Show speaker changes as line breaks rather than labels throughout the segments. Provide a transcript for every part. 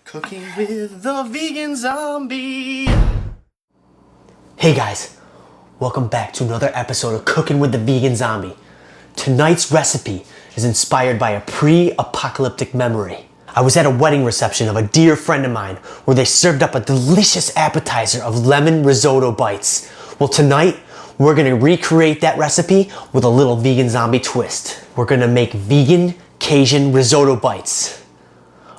Cooking with the vegan zombie.
Hey guys, welcome back to another episode of Cooking with the Vegan Zombie. Tonight's recipe is inspired by a pre-apocalyptic memory. I was at a wedding reception of a dear friend of mine where they served up a delicious appetizer of lemon risotto bites. Well, tonight we're gonna recreate that recipe with a little vegan zombie twist. We're gonna make vegan Cajun risotto bites.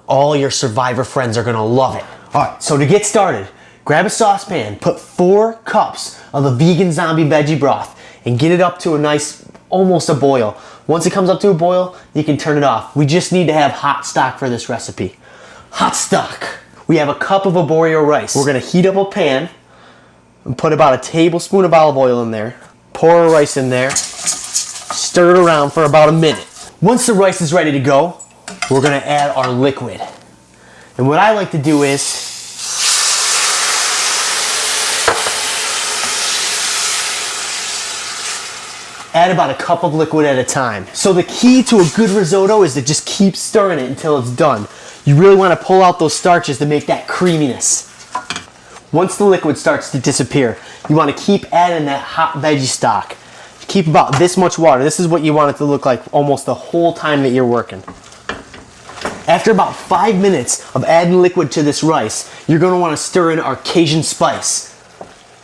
All your survivor friends are gonna love it. All right, so to get started, grab a saucepan, put 4 cups of the vegan zombie veggie broth and get it up to a nice, almost a boil. Once it comes up to a boil, you can turn it off. We just need to have hot stock for this recipe. Hot stock. We have a cup of arborio rice. We're gonna heat up a pan and put about a tablespoon of olive oil in there. Pour our rice in there, stir it around for about a minute. Once the rice is ready to go, we're gonna add our liquid. And what I like to do is add about a cup of liquid at a time. So the key to a good risotto is to just keep stirring it until it's done. You really wanna pull out those starches to make that creaminess. Once the liquid starts to disappear, you wanna keep adding that hot veggie stock. Keep about this much water. This is what you want it to look like almost the whole time that you're working. After about 5 minutes of adding liquid to this rice, you're gonna wanna stir in our Cajun spice.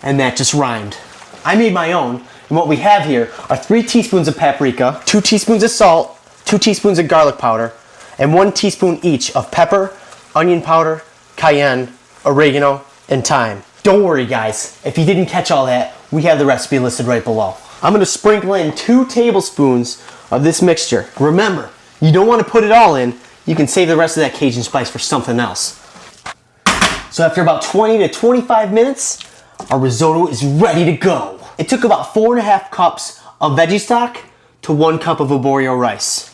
And that just rhymed. I made my own, and what we have here are 3 teaspoons of paprika, 2 teaspoons of salt, 2 teaspoons of garlic powder, and 1 teaspoon each of pepper, onion powder, cayenne, oregano, and thyme. Don't worry guys, if you didn't catch all that, we have the recipe listed right below. I'm gonna sprinkle in 2 tablespoons of this mixture. Remember, you don't wanna put it all in. You can save the rest of that Cajun spice for something else. So after about 20 to 25 minutes, our risotto is ready to go. It took about 4.5 cups of veggie stock to 1 cup of arborio rice.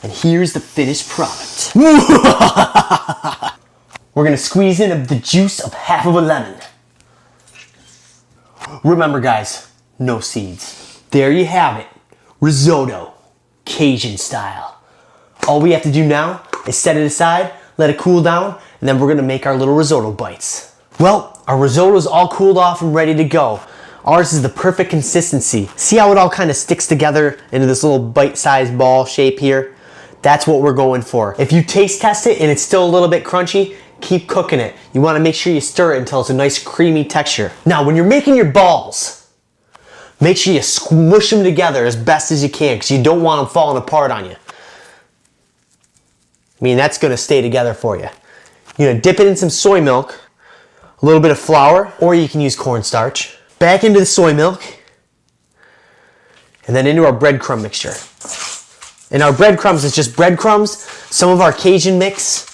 And here's the finished product. We're gonna squeeze in the juice of half of a lemon. Remember guys, no seeds. There you have it, risotto, Cajun style. All we have to do now is set it aside, let it cool down, and then we're gonna make our little risotto bites. Well, our risotto's all cooled off and ready to go. Ours is the perfect consistency. See how it all kind of sticks together into this little bite-sized ball shape here? That's what we're going for. If you taste test it and it's still a little bit crunchy, keep cooking it. You wanna make sure you stir it until it's a nice creamy texture. Now, when you're making your balls, make sure you smush them together as best as you can because you don't want them falling apart on you. I mean, that's gonna stay together for you. You're gonna dip it in some soy milk, a little bit of flour, or you can use cornstarch. Back into the soy milk, and then into our breadcrumb mixture. And our breadcrumbs is just breadcrumbs, some of our Cajun mix,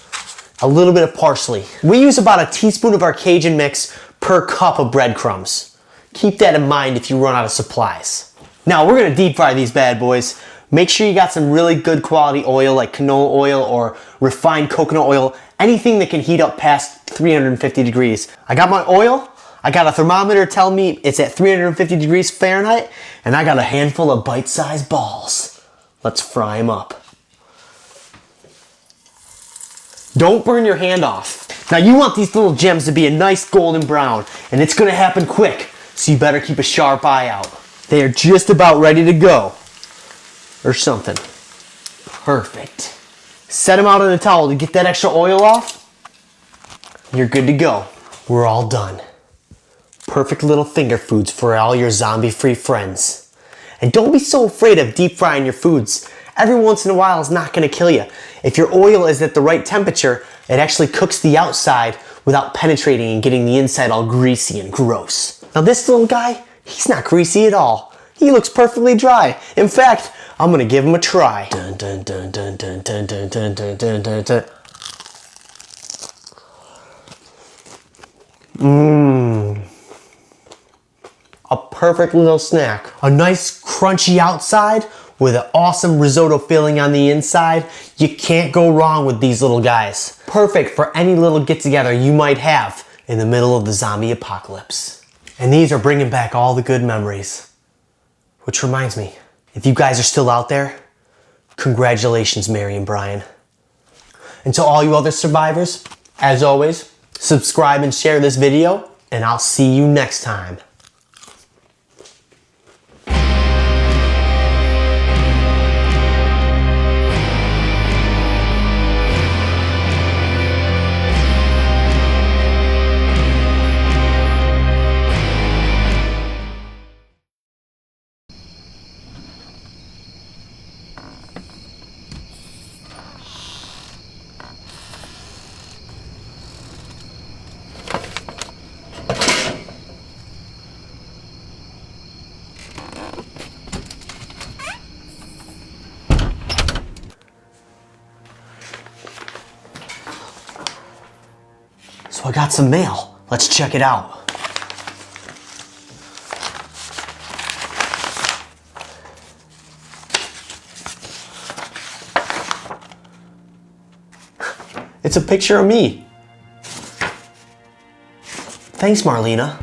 a little bit of parsley. We use about a teaspoon of our Cajun mix per cup of breadcrumbs. Keep that in mind if you run out of supplies. Now we're gonna deep fry these bad boys. Make sure you got some really good quality oil like canola oil or refined coconut oil, anything that can heat up past 350 degrees. I got my oil, I got a thermometer telling me it's at 350 degrees Fahrenheit, and I got a handful of bite-sized balls. Let's fry them up. Don't burn your hand off. Now you want these little gems to be a nice golden brown, and it's gonna happen quick, so you better keep a sharp eye out. They are just about ready to go. Or something. Perfect. Set them out on a towel to get that extra oil off. You're good to go. We're all done. Perfect little finger foods for all your zombie-free friends. And don't be so afraid of deep frying your foods. Every once in a while is not gonna kill you. If your oil is at the right temperature, it actually cooks the outside without penetrating and getting the inside all greasy and gross. Now this little guy, he's not greasy at all. He looks perfectly dry. In fact, I'm gonna give him a try. Dun, dun, dun, dun, dun, dun, dun, dun, dun, dun, dun, dun. Mmm. A perfect little snack. A nice crunchy outside with an awesome risotto filling on the inside. You can't go wrong with these little guys. Perfect for any little get-together you might have in the middle of the zombie apocalypse. And these are bringing back all the good memories. Which reminds me, if you guys are still out there, congratulations, Mary and Brian. And to all you other survivors, As always, subscribe and share this video, and I'll see you next time. So I got some mail. Let's check it out. It's a picture of me. Thanks, Marlena.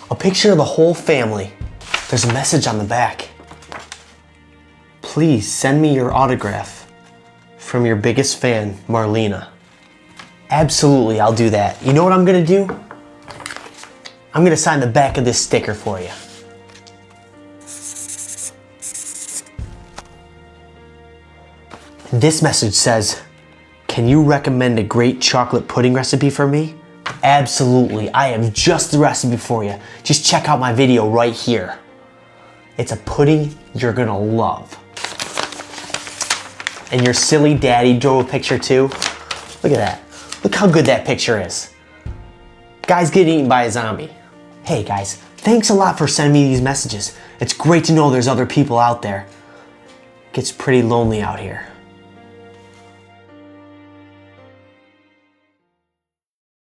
A picture of the whole family. There's a message on the back. Please send me your autograph from your biggest fan, Marlena. Absolutely, I'll do that. You know what I'm gonna do? I'm gonna sign the back of this sticker for you. This message says, can you recommend a great chocolate pudding recipe for me? Absolutely, I have just the recipe for you. Just check out my video right here. It's a pudding you're gonna love. And your silly daddy drew a picture too. Look at that. Look how good that picture is. Guy's getting eaten by a zombie. Hey guys, thanks a lot for sending me these messages. It's great to know there's other people out there. It gets pretty lonely out here.